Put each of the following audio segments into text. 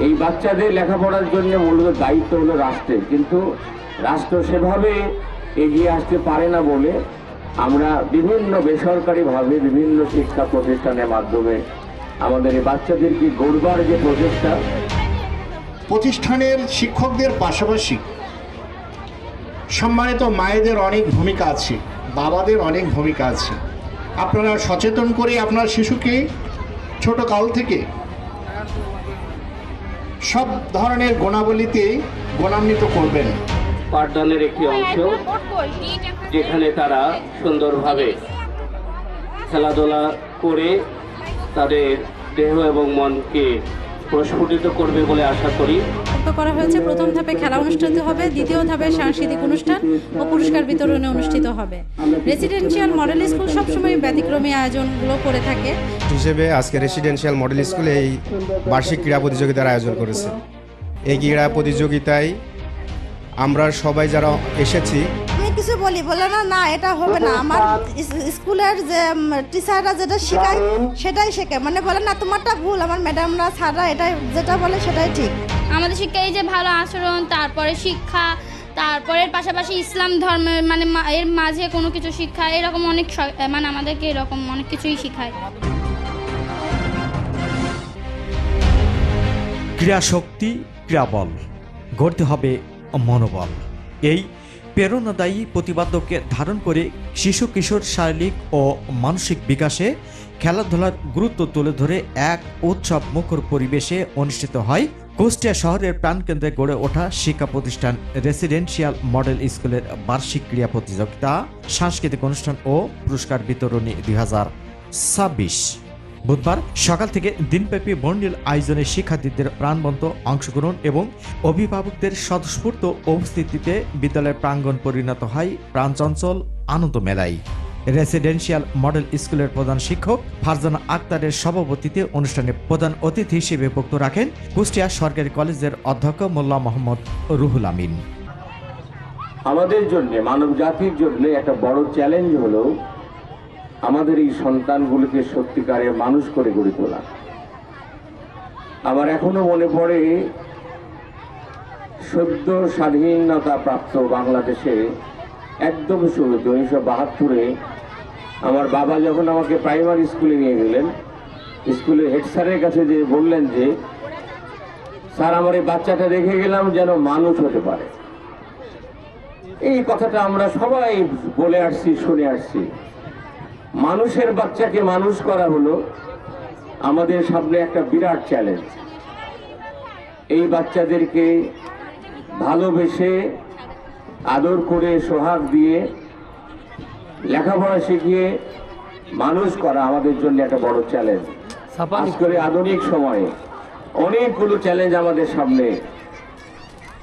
এই বাচ্চাদের লেখাপড়ার জন্য মূলত দায়িত্ব হলো রাষ্ট্রের, কিন্তু রাষ্ট্র সেভাবে এগিয়ে আসতে পারে না বলে আমরা বিভিন্ন বেসরকারিভাবে বিভিন্ন শিক্ষা প্রতিষ্ঠানের মাধ্যমে আমাদের এই বাচ্চাদেরকে গড়বার যে প্রচেষ্টা, প্রতিষ্ঠানের শিক্ষকদের পাশাপাশি সম্মানিত মায়েদের অনেক ভূমিকা আছে, বাবাদের অনেক ভূমিকা আছে। আপনারা সচেতন করে আপনার শিশুকে ছোট কাল থেকে সব ধরনের গুণাবলীতে গুণান্বিত করবেন। পাঠদানের একটি অংশ যেখানে তারা সুন্দরভাবে খেলাধুলা করে তাদের দেহ এবং মনকে প্রস্ফুটিত করবে বলে আশা করি। করা হয়েছে প্রথম ধাপে খেলা অনুষ্ঠিত হবে, দ্বিতীয় ধাপে সাংস্কৃতিক অনুষ্ঠান ও পুরস্কার বিতরণী অনুষ্ঠিত হবে। রেসিডেন্সিয়াল মডেল স্কুল সবসময় ব্যতিক্রমী আয়োজনগুলো করে থাকে হিসেবে আজকে রেসিডেন্সিয়াল মডেল স্কুলে এই বার্ষিক ক্রীড়া প্রতিযোগিতার আয়োজন করেছে। এই ক্রীড়া প্রতিযোগিতায় আমরা সবাই যারা এসেছি, আমি কিছু বলে না এটা হবে না, আমার স্কুলের যে টিচাররা যেটা শেখায় সেটাই শেখায়, মানে বলে না তোমারটা ভুল, আমার ম্যাডামরা স্যাররা এটাই যেটা বলে সেটাই ঠিক। আমাদের শিক্ষা এই যে ভালো আচরণ, তারপরে শিক্ষা, তারপরে পাশাপাশি ইসলাম ধর্মের মানে এর মাঝে কোনো কিছু শিক্ষা, এরকম অনেক মানে আমাদেরকে এরকম অনেক কিছুই শেখায়। ক্রীড়া শক্তি, ক্রীড়াবল গড়তে হবে মনোবল। এই প্রেরণাদায়ী প্রতিপাদ্যকে ধারণ করে শিশু কিশোর শারীরিক ও মানসিক বিকাশে খেলাধুলার গুরুত্ব তুলে ধরে এক উৎসব মুখর পরিবেশে অনুষ্ঠিত হয় কুষ্টিয়া শহরের প্রাণকেন্দ্রে গড়ে ওঠা শিক্ষা প্রতিষ্ঠান রেসিডেন্সিয়াল মডেল স্কুলের বার্ষিক ক্রীড়া প্রতিযোগিতা, সাংস্কৃতিক অনুষ্ঠান ও পুরস্কার বিতরণী 2026। বুধবার সকাল থেকে দিনব্যাপী বর্ণিল আয়োজনে শিক্ষার্থীদের প্রাণবন্ত অংশগ্রহণ এবং অভিভাবকদের স্বতঃস্ফূর্ত উপস্থিতিতে বিদ্যালয়ের প্রাঙ্গণ পরিণত হয় প্রাণচঞ্চল আনন্দ মেলায়। রেসিডেন্সিয়াল মডেল স্কুলের প্রধান শিক্ষক ফারজানা আক্তারের সভাপতিত্বে অনুষ্ঠানে প্রধান অতিথি হিসেবে বক্তব্য রাখেন কুষ্টিয়া সরকারি কলেজের অধ্যক্ষ মোল্লা মোহাম্মদ রুহুল আমিন। আমাদের জন্য, মানব জাতির জন্য একটা বড় চ্যালেঞ্জ হলো আমাদের এই সন্তানগুলোকে সত্যিকারের মানুষ করে গড়ে তোলা। আমার এখনো মনে পড়ে সদ্য স্বাধীনতা প্রাপ্ত বাংলাদেশে একদম শুরু 1972-এ আমার বাবা যখন আমাকে প্রাইমারি স্কুলে নিয়ে গেলেন, স্কুলের হেড স্যারের কাছে যে বললেন যে স্যার আমার এই বাচ্চাটা রেখে গেলাম যেন মানুষ হতে পারে। এই কথাটা আমরা সবাই বলে আসছি, শুনে আসছি। মানুষের বাচ্চাকে মানুষ করা হলো আমাদের সামনে একটা বিরাট চ্যালেঞ্জ। এই বাচ্চাদেরকে ভালোবেসে আদর করে সোহাগ দিয়ে লেখাপড়া শিখিয়ে মানুষ করা আমাদের জন্য একটা বড় চ্যালেঞ্জ। আজকের আধুনিক সময়ে অনেকগুলো চ্যালেঞ্জ আমাদের সামনে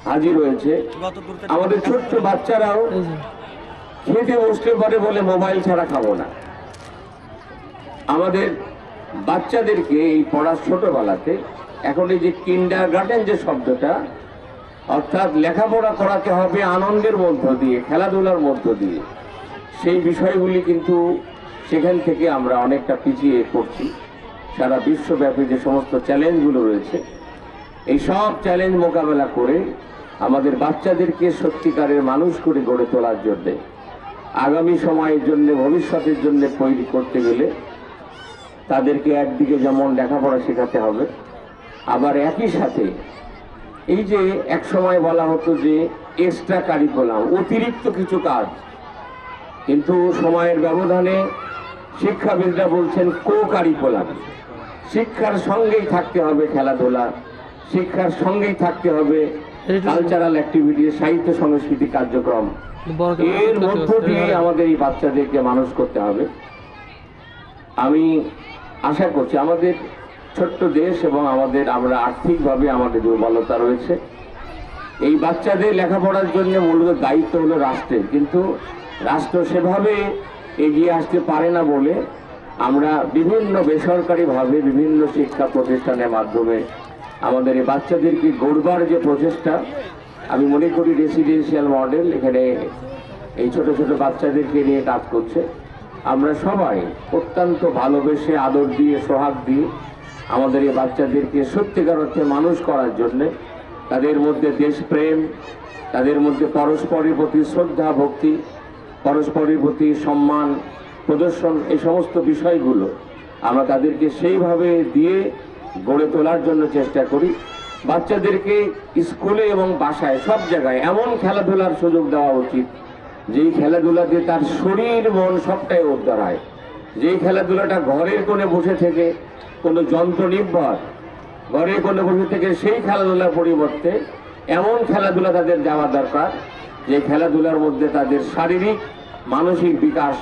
হাজির হয়েছে। আমাদের ছোট্ট বাচ্চারাও খেতে বসতে পারে বলে মোবাইল ছাড়া খাবো না। আমাদের বাচ্চাদেরকে এই পড়ার ছোটবেলাতে এখন এই যে কিন্ডারগার্টেন যে শব্দটা, অর্থাৎ লেখাপড়া করাতে হবে আনন্দের মধ্য দিয়ে, খেলাধুলার মধ্য দিয়ে, সেই বিষয়গুলি কিন্তু সেখান থেকে আমরা অনেকটা পিছিয়ে পড়ছি। সারা বিশ্বব্যাপী যে সমস্ত চ্যালেঞ্জগুলো রয়েছে, এই সব চ্যালেঞ্জ মোকাবেলা করে আমাদের বাচ্চাদেরকে সত্যিকারের মানুষ করে গড়ে তোলার জন্যে, আগামী সময়ের জন্য, ভবিষ্যতের জন্য তৈরি করতে গেলে তাদেরকে একদিকে যেমন লেখাপড়া শেখাতে হবে, আবার একই সাথে এই যে এক সময় বলা হতো যে এক্সট্রা কারিকুলাম, অতিরিক্ত কিছু কাজ, কিন্তু সময়ের ব্যবধানে শিক্ষাবিদরা বলছেন কো কারিকুলাম। শিক্ষার সঙ্গেই থাকতে হবে খেলাধুলা, শিক্ষার সঙ্গেই থাকতে হবে কালচারাল অ্যাক্টিভিটি, সাহিত্য সংস্কৃতি কার্যক্রম। এর মধ্য দিয়ে আমাদের এই বাচ্চাদেরকে মানুষ করতে হবে। আমি আশা করছি আমাদের ছোট্ট দেশ এবং আমরা আর্থিকভাবে আমাদের দুর্বলতা রয়েছে। এই বাচ্চাদের লেখাপড়ার জন্য মূলত দায়িত্ব হলো রাষ্ট্রের, কিন্তু রাষ্ট্র সেভাবে এগিয়ে আসতে পারে না বলে আমরা বিভিন্ন বেসরকারিভাবে বিভিন্ন শিক্ষা প্রতিষ্ঠানের মাধ্যমে আমাদের এই বাচ্চাদেরকে গড়বার যে প্রচেষ্টা, আমি মনে করি রেসিডেন্সিয়াল মডেল এখানে এই ছোট ছোট বাচ্চাদেরকে নিয়ে কাজ করছে। আমরা সবাই অত্যন্ত ভালোবেসে, আদর দিয়ে, সোহাগ দিয়ে আমাদের এই বাচ্চাদেরকে সত্যিকার অর্থে মানুষ করার জন্যে, তাদের মধ্যে দেশপ্রেম, তাদের মধ্যে পরস্পরের প্রতি শ্রদ্ধা ভক্তি, পরস্পরের প্রতি সম্মান প্রদর্শন, এই সমস্ত বিষয়গুলো আমরা তাদেরকে সেইভাবে দিয়ে গড়ে তোলার জন্য চেষ্টা করি। বাচ্চাদেরকে স্কুলে এবং বাসায় সব জায়গায় এমন খেলাধুলার সুযোগ দেওয়া উচিত যেই খেলাধুলাতে তার শরীর মন সবটাই উদ্ধার হয়। যেই খেলাধুলাটা ঘরের কোণে বসে থেকে কোনো যন্ত্র নির্ভর ঘরের কোণে বসে থেকে সেই খেলাধুলার পরিবর্তে এমন খেলাধুলা তাদের দেওয়া দরকার যে খেলাধুলার মধ্যে তাদের শারীরিক মানসিক বিকাশ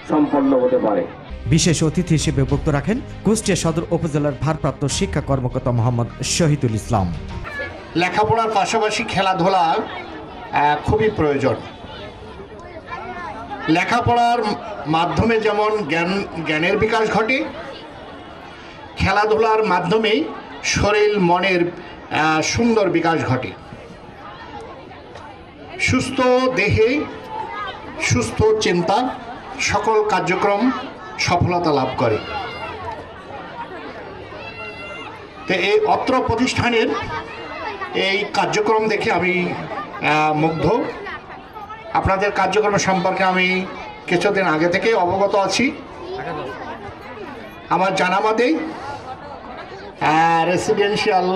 সম্পন্ন হতে পারে। বিশেষ অতিথি হিসেবে বক্তব্য রাখেন কুষ্টিয়া সদর উপজেলার ভারপ্রাপ্ত শিক্ষা কর্মকর্তা মোহাম্মদ শহীদুল ইসলাম। লেখাপড়ার পাশাপাশি খেলাধুলা খুবই প্রয়োজন। লেখাপড়ার মাধ্যমে যেমন জ্ঞানের বিকাশ ঘটে, খেলাধুলার মাধ্যমেই শরীর মনের সুন্দর বিকাশ ঘটে। সুস্থ দেহে সুস্থ চিন্তা সকল কার্যক্রম সফলতা লাভ করে। তো এই অত্র প্রতিষ্ঠানের এই কার্যক্রম দেখে আমি মুগ্ধ। আপনাদের কার্যক্রম সম্পর্কে আমি কিছুদিন আগে থেকে অবগত আছি। আমার জানা মতেই রেসিডেন্সিয়াল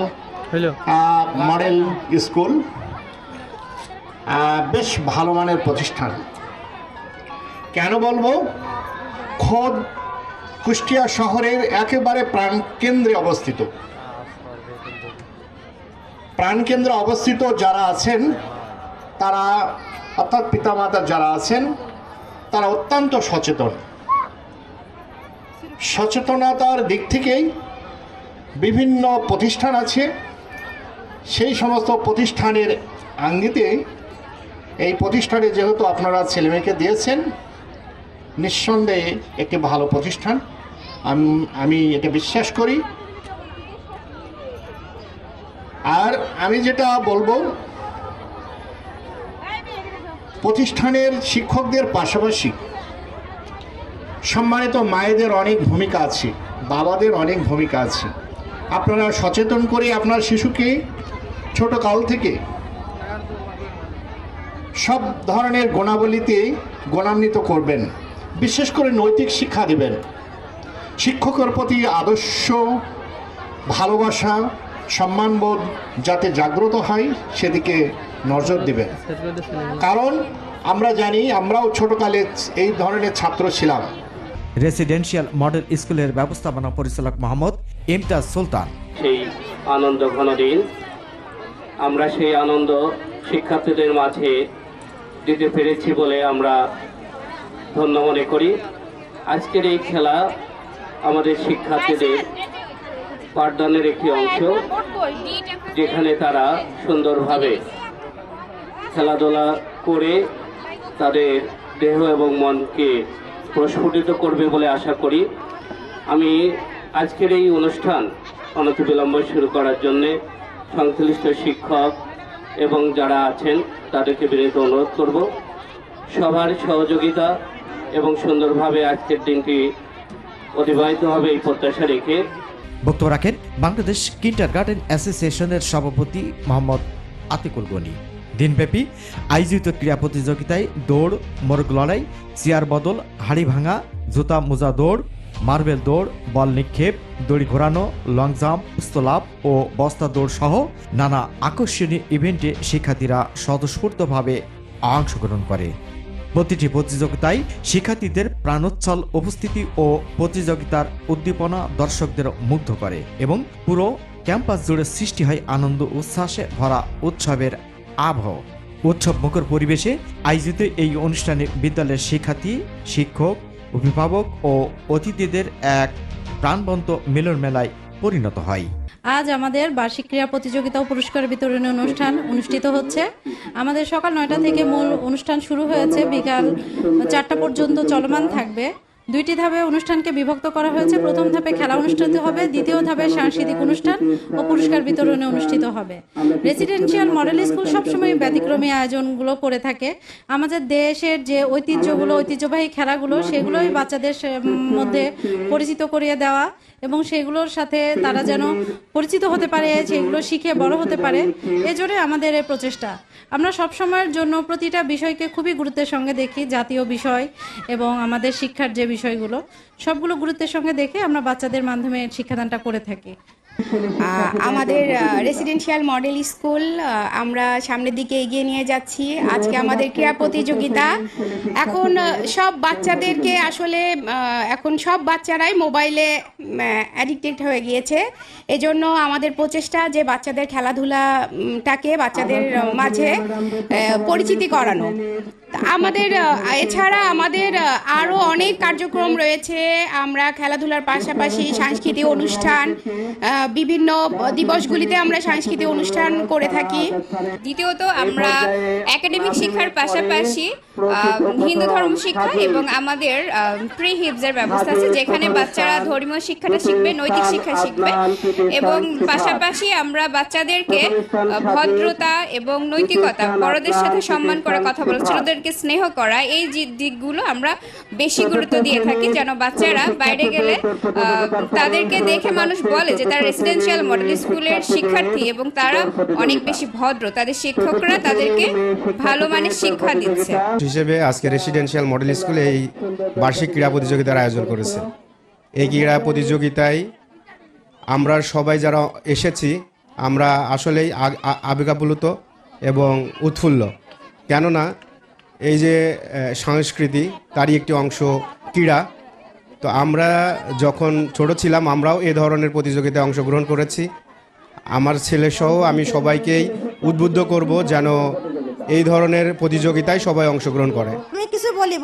মডেল স্কুল বেশ ভালো মানের প্রতিষ্ঠান। কেন বলবো, খোদ কুষ্টিয়া শহরের একেবারে প্রাণকেন্দ্রে অবস্থিত। প্রাণকেন্দ্রে অবস্থিত যারা আছেন তারা, অর্থাৎ পিতামাতা যারা আছেন, তারা অত্যন্ত সচেতন। সচেতনতার দিক থেকেই বিভিন্ন প্রতিষ্ঠান আছে। সেই সমস্ত প্রতিষ্ঠানের আঙ্গিতে এই প্রতিষ্ঠানে যেহেতু আপনারা ছেলেমেয়েকে দিয়েছেন, নিঃসন্দেহে একটি ভালো প্রতিষ্ঠান, আমি এটা বিশ্বাস করি। আর আমি যেটা বলবো, প্রতিষ্ঠানের শিক্ষকদের পাশাপাশি সম্মানিত মায়েদের অনেক ভূমিকা আছে, বাবাদের অনেক ভূমিকা আছে। আপনারা সচেতন করে আপনার শিশুকে ছোট কাল থেকে সব ধরনের গুণাবলীতে গুণান্বিত করবেন। বিশেষ করে নৈতিক শিক্ষা দেবেন। শিক্ষকের প্রতি আদর্শ, ভালোবাসা, সম্মানবোধ যাতে জাগ্রত হয় সেদিকে নজর দেবেন। কারণ আমরা জানি, আমরাও ছোটকালে এই ধরনের ছাত্র ছিলাম। রেসিডেন্সিয়াল মডেল স্কুলের ব্যবস্থাপনা পরিচালক মোহাম্মদ ইমতাজ সুলতান। সেই আনন্দ ঘন দিন, আমরা সেই আনন্দ শিক্ষার্থীদের মাঝে দিতে পেরেছি বলে আমরা ধন্য মনে করি। আজকের এই খেলা আমাদের শিক্ষার্থীদের পাঠদানের একটি অংশ, যেখানে তারা সুন্দরভাবে খেলাধুলা করে তাদের দেহ এবং মনকে প্রস্ফুটিত করবে বলে আশা করি। আমি আজকের এই অনুষ্ঠান অনতিবিলম্ব শুরু করার জন্যে সংশ্লিষ্ট শিক্ষক এবং যারা আছেন তাদেরকে বিনীত অনুরোধ করব, সবার সহযোগিতা এবং সুন্দরভাবে আজকের দিনটি অতিবাহিত হবে এই প্রত্যাশা রেখে বক্তব্য রাখেন বাংলাদেশ কিন্ডারগার্টেন অ্যাসোসিয়েশনের সভাপতি মোহাম্মদ আতিকুল গনি। দিনব্যাপী আয়োজিত ক্রীড়া প্রতিযোগিতায় দৌড়, মোরগ লড়াই, চেয়ার বদল, হাড়ি ভাঙা, জুতা মোজা দৌড়, মার্বেল দৌড়, বল নিক্ষেপ, দড়ি ঘোরানো, লং জাম্প, স্তলাপ ও বস্তা দৌড় সহ নানা আকর্ষণীয় ইভেন্টে শিক্ষার্থীরা স্বতঃস্ফূর্তভাবে অংশগ্রহণ করে। প্রতিটি প্রতিযোগিতায় শিক্ষার্থীদের প্রাণোচ্ছল উপস্থিতি ও প্রতিযোগিতার উদ্দীপনা দর্শকদের মুগ্ধ করে এবং পুরো ক্যাম্পাস জুড়ে সৃষ্টি হয় আনন্দ উচ্ছ্বাসে ভরা উৎসবের আবহ। উৎসব মুখর পরিবেশে আয়োজিত এই অনুষ্ঠানে বিদ্যালয়ের শিক্ষার্থী, শিক্ষক, অভিভাবক ও অতিথিদের এক প্রাণবন্ত মিলন মেলায় পরিণত হয়। আজ আমাদের বার্ষিক ক্রীড়া প্রতিযোগিতা ও পুরস্কার বিতরণী অনুষ্ঠান অনুষ্ঠিত হচ্ছে। আমাদের সকাল 9টা থেকে মূল অনুষ্ঠান শুরু হয়েছে, বিকাল 4টা পর্যন্ত চলমান থাকবে। দুইটি ধাপে অনুষ্ঠানকে বিভক্ত করা হয়েছে। প্রথম ধাপে খেলা অনুষ্ঠিত হবে, দ্বিতীয় ধাপে সাংস্কৃতিক অনুষ্ঠান ও পুরস্কার বিতরণে অনুষ্ঠিত হবে। রেসিডেন্সিয়াল মডেল স্কুল সবসময় ব্যতিক্রমী আয়োজনগুলো করে থাকে। আমাদের দেশের যে ঐতিহ্যবাহী খেলাগুলো সেগুলোই বাচ্চাদের মধ্যে পরিচিত করিয়ে দেওয়া এবং সেগুলোর সাথে তারা যেন পরিচিত হতে পারে, সেগুলো শিখে বড় হতে পারে, এজন্য আমাদের এই প্রচেষ্টা। আমরা সবসময়ের জন্য প্রতিটা বিষয়কে খুবই গুরুত্বের সঙ্গে দেখি, জাতীয় বিষয় এবং আমাদের শিক্ষার যে বিষয়গুলো সবগুলো গুরুত্বের সঙ্গে দেখে আমরা বাচ্চাদের মাধ্যমে শিক্ষাদানটা করে থাকি। আমাদের রেসিডেন্সিয়াল মডেল স্কুল আমরা সামনের দিকে এগিয়ে নিয়ে যাচ্ছি। আজকে আমাদের ক্রীড়া প্রতিযোগিতা। এখন সব বাচ্চাদেরকে আসলে এখন সব বাচ্চারাই মোবাইলে অ্যাডিক্টেড হয়ে গিয়েছে। এজন্য আমাদের প্রচেষ্টা যে বাচ্চাদের খেলাধুলাটাকে বাচ্চাদের মাঝে পরিচিতি করানো। আমাদের এছাড়া আমাদের আরও অনেক কার্যক্রম রয়েছে। আমরা খেলাধুলার পাশাপাশি সাংস্কৃতিক অনুষ্ঠান, বিভিন্ন দিবসগুলিতে আমরা সাংস্কৃতিক অনুষ্ঠান করে থাকি। দ্বিতীয়ত আমরা একাডেমিক শিক্ষার পাশাপাশি হিন্দু ধর্ম শিক্ষা এবং আমাদের প্রি হিপসের ব্যবস্থা আছে, যেখানে বাচ্চারা ধর্মীয় শিক্ষাটা শিখবে, নৈতিক শিক্ষা শিখবে এবং পাশাপাশি আমরা বাচ্চাদেরকে ভদ্রতা এবং নৈতিকতা, বড়দের সাথে সম্মান করে কথা বলা, ছোটদেরকে স্নেহ করা, এই দিকগুলো আমরা বেশি গুরুত্ব দিয়ে থাকি, যেন বাচ্চারা বাইরে গেলে তাদেরকে দেখে মানুষ বলে যে তারা রেসিডেন্সিয়াল মডেল স্কুলের শিক্ষার্থী এবং তারা অনেক বেশি ভদ্র, তাদের শিক্ষকরা তাদেরকে ভালো মানের শিক্ষা দিচ্ছে। হিসেবে আজকে রেসিডেন্সিয়াল মডেল স্কুলে এই বার্ষিক ক্রীড়া প্রতিযোগিতার আয়োজন করেছে। এই ক্রীড়া প্রতিযোগিতায় আমরা সবাই যারা এসেছি আমরা আসলেই আবেগাপ্লুত এবং উৎফুল্ল, কেননা এই যে সংস্কৃতি তারই একটি অংশ ক্রীড়া। তো আমরা যখন ছোট ছিলাম আমরাও এ ধরনের প্রতিযোগিতায় অংশগ্রহণ করেছি। আমার ছেলেসহ আমি সবাইকেই উদ্বুদ্ধ করব যেন এই ধরনের প্রতিযোগিতায় সবাই অংশগ্রহণ করে। আমি কিছু বলে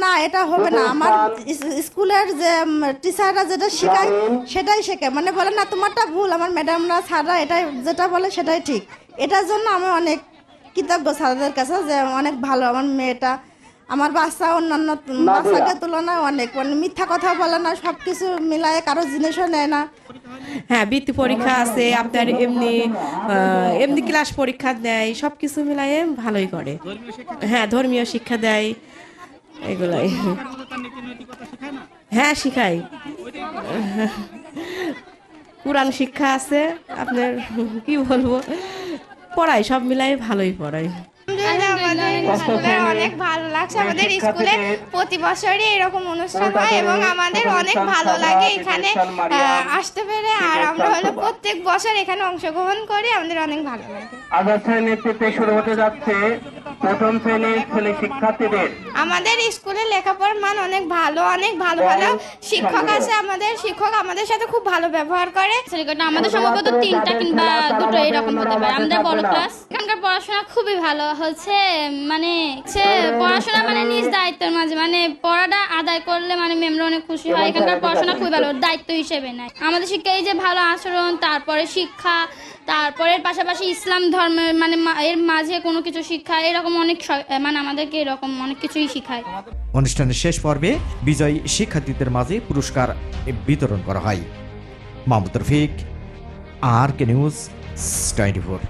না এটা হবে না, আমার স্কুলের যে টিচাররা যেটা শেখায় সেটাই শেখে, মানে বলে না তোমারটা ভুল, আমার ম্যাডামরা স্যাররা এটাই যেটা বলে সেটাই ঠিক। এটার জন্য আমি অনেক কৃতজ্ঞ স্যারদের কাছে যে অনেক ভালো আমার মেয়েটা, আমার বাচ্চা অন্যান্য বাচ্চাদের তুলনায় অনেক, মানে মিথ্যা কথা বলে না, সব কিছু মিলায়, কারো জিনিসও নেয় না। হ্যাঁ, বৃত্তি পরীক্ষা আছে আপনার, এমনি ক্লাস পরীক্ষা দেয়, সব কিছু মিলায়ে ভালোই করে। হ্যাঁ, ধর্মীয় শিক্ষা দেয়, এগুলাই। হ্যাঁ, শিখাই। কোরআন শিক্ষা আছে আপনার, কি বলবো, পড়াই, সব মিলাই ভালোই পড়াই। আমাদের অনেক ভালো লাগছে। আমাদের স্কুলে প্রতি বছরই এরকম অনুষ্ঠান হয় এবং আমাদের অনেক ভালো লাগে এখানে আসতে পেরে। আর আমরা হলো প্রত্যেক বছর এখানে অংশগ্রহণ করি, আমাদের অনেক ভালো লাগে। আজ নেতৃত্বে শুরু হতে যাচ্ছে প্রথম শ্রেণীর ছেলে শিক্ষার্থীদের। আমাদের স্কুলে লেখাপড়ার মান অনেক ভালো, অনেক ভালো ভালো শিক্ষক আছে। আমাদের শিক্ষক আমাদের সাথে খুব ভালো ব্যবহার করে। আমাদের সম্ভবত 3টা কিংবা 2টো এরকম হতে পারে। আমাদের বড় ক্লাস। এখানকার পড়াশোনা খুবই ভালো হচ্ছে, মানে পড়াশোনা মানে নিজ দায়িত্বের মাঝে, মানে পড়াটা আদায় করলে মানে ম্যামরা অনেক খুশি হয়। এখানকার পড়াশোনা খুবই ভালো, দায়িত্ব হিসেবে নেয়। আমাদের শিক্ষা এই যে ভালো আচরণ, তারপরে শিক্ষা, তারপরের পাশাপাশি ইসলাম ধর্মের মানে এর মাঝে কোনো কিছু শিক্ষা, এরকম অনেক মানে আমাদেরকে এরকম অনেক কিছুই শিখায়। অনুষ্ঠানের শেষ পর্বে বিজয়ী শিক্ষার্থীদের মাঝে পুরস্কার বিতরণ করা হয়। Mahmud Rafiq, RK News 24।